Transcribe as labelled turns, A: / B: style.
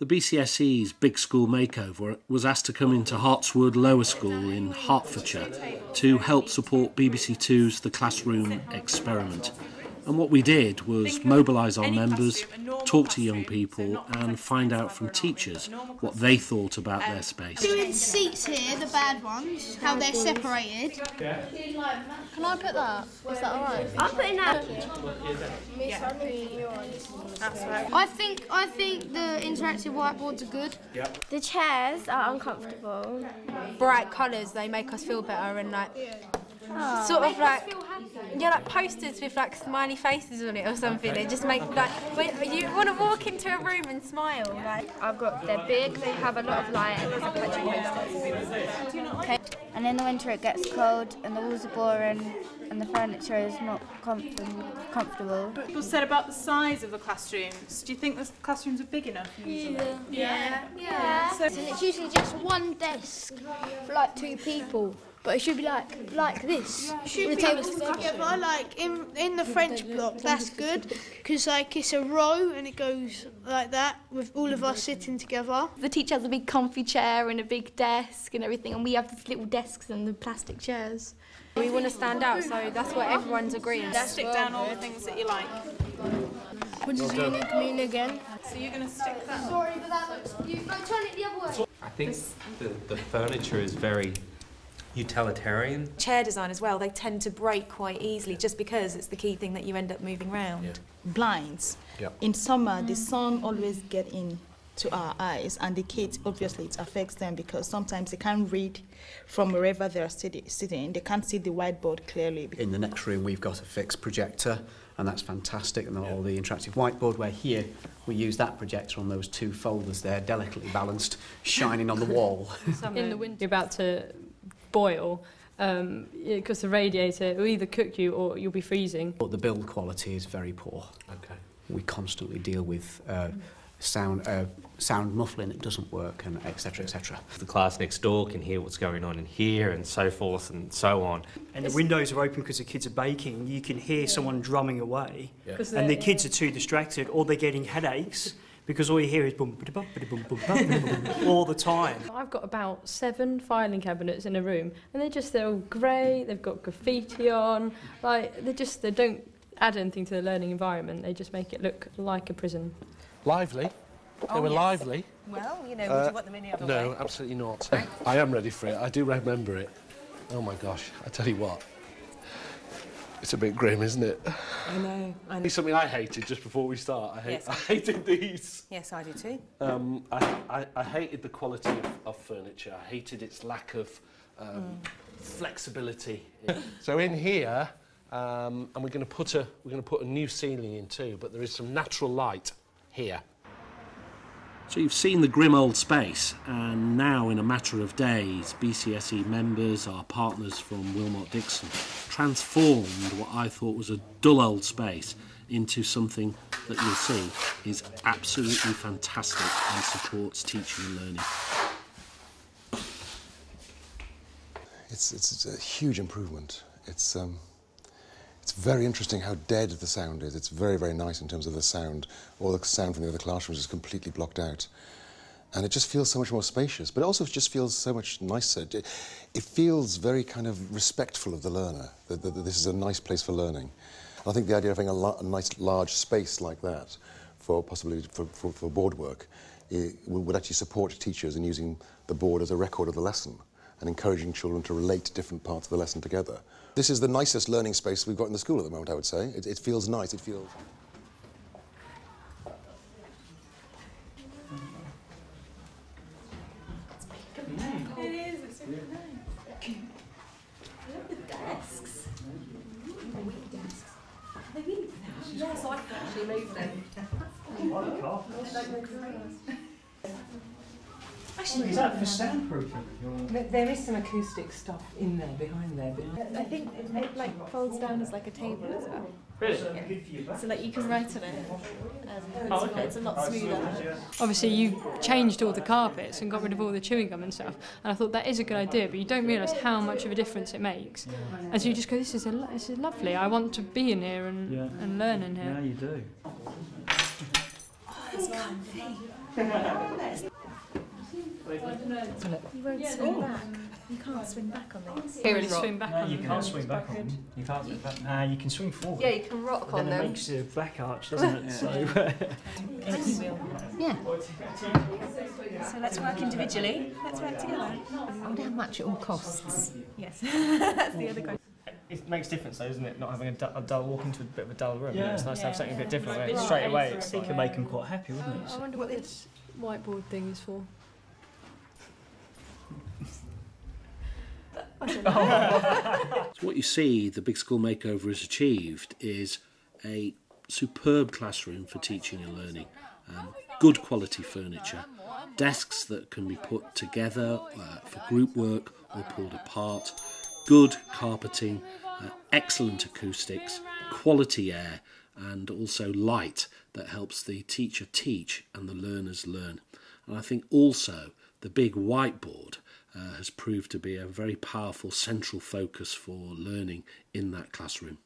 A: The B.C.S.E's Big School Makeover was asked to come into Hartswood Lower School in Hertfordshire to help support BBC Two's The Classroom experiment. And what we did was mobilise our members, talk to young people and find out from teachers what they thought about their space.
B: Doing seats here, the bad ones, how they're separated.
C: Can I put that? Is that alright?
B: I'm putting that.
C: That's right.
B: I think the interactive whiteboards are good.
D: The chairs are uncomfortable.
C: Bright colours, they make us feel better and like sort of like like posters with like smiley faces on it or something. They just make like you want to walk into a room and smile. Like
D: They're big, they have a lot of light, and there's a bunch of posters. Okay. And in the winter it gets cold and the walls are boring and the furniture is not comfortable.
E: People said about the size of the classrooms. Do you think the classrooms are big enough usually?
B: Yeah.
F: So it's usually just one desk for like 2 people. But it should be like this.
B: Should be together, like in the French block. That's good because like it's a row and it goes like that with all of us sitting together.
G: The teacher has a big comfy chair and a big desk and everything, and we have these little desks and the plastic chairs.
C: we want to stand out, so that's what everyone's agreeing.
E: Stick down all the things that you like.
F: What does unique mean again?
E: So you're going to stick that.
B: Sorry, but that looks. You go turn it the other way.
H: I think the furniture is very utilitarian.
I: Chair design as well, they tend to break quite easily just because it's the key thing that you end up moving around.
H: Yeah.
J: Blinds.
H: Yep.
J: In summer, the sun always gets in to our eyes, and the kids, obviously, it affects them because sometimes they can't read from wherever they're sitting. They can't see the whiteboard clearly.
K: In the next room, we've got a fixed projector, and that's fantastic, and all the interactive whiteboard, where here we use that projector on those 2 folders there, delicately balanced, shining on the wall.
L: In the winter, you're about to boil, because the radiator will either cook you or you'll be freezing.
K: But the build quality is very poor.
H: Okay.
K: We constantly deal with sound muffling that doesn't work, and etc, etc.
H: The class next door can hear what's going on in here and so forth and so on.
M: And the windows are open because the kids are baking. You can hear someone drumming away, and the kids are too distracted, or they're getting headaches because all you hear is boom, boom, boom, boom, boom, all the time.
L: I've got about 7 filing cabinets in a room, and they're all grey. They've got graffiti on. Like they don't add anything to the learning environment. They just make it look like a prison.
A: Lively. They were lively.
I: Well, you know, would you want them any other way?
A: No, absolutely not. I am ready for it. I do remember it. Oh my gosh, I tell you what. It's a bit grim, isn't it?
I: I know.
A: It's something I hated just before we start. I hated these.
I: Yes, I do too.
A: I hated the quality of furniture. I hated its lack of flexibility. So in here, and we're going to put a new ceiling in too, but there is some natural light here. So you've seen the grim old space, and now in a matter of days, B.C.S.E members, our partners from Wilmot Dixon, transformed what I thought was a dull old space into something that you'll see is absolutely fantastic and supports teaching and learning.
N: It's a huge improvement. It's very interesting how dead the sound is. It's very, very nice in terms of the sound. All the sound from the other classrooms is completely blocked out. And it just feels so much more spacious, but it also just feels so much nicer. It feels very kind of respectful of the learner, that this is a nice place for learning. I think the idea of having a nice large space like that, possibly for board work, would actually support teachers in using the board as a record of the lesson and encouraging children to relate different parts of the lesson together. This is the nicest learning space we've got in the school at the moment, I would say. It feels nice, it feels...
E: It is, it's really nice.
I: I love the desks. Desks. Are they really? Yes, I can actually move them.
O: Actually, is that for soundproofing? There is some acoustic stuff in there, behind there. But
G: I think it like folds down as like a table as well.
O: Really?
G: Yeah. So like you can write on it. It's a lot smoother.
L: Obviously, you changed all the carpets and got rid of all the chewing gum and stuff. And I thought that is a good idea, but you don't realise how much of a difference it makes. And so you just go, this is lovely. I want to be in here and learn in here.
M: Yeah, you do.
I: Oh, it's comfy. You won't swing back. You can't swing back on these.
M: You can't swing back on them. You can't swing back. You can swing forward.
C: Yeah, you can rock on them.
M: Then it makes a back arch, doesn't it? So.
I: Yeah. So let's work individually. Let's work together. I wonder how much it all costs. Yes. That's the other question.
M: It makes a difference though, doesn't it? Not having a dull walk into a bit of a dull room.
L: Yeah.
M: It's nice to have something a bit different. Right? Straight away, it can make them quite happy, wouldn't it?
L: I wonder what this whiteboard thing is for.
A: So what you see the Big School Makeover has achieved is a superb classroom for teaching and learning. Good quality furniture, desks that can be put together for group work or pulled apart, good carpeting, excellent acoustics, quality air, and also light that helps the teacher teach and the learners learn. And I think also the big whiteboard has proved to be a very powerful central focus for learning in that classroom.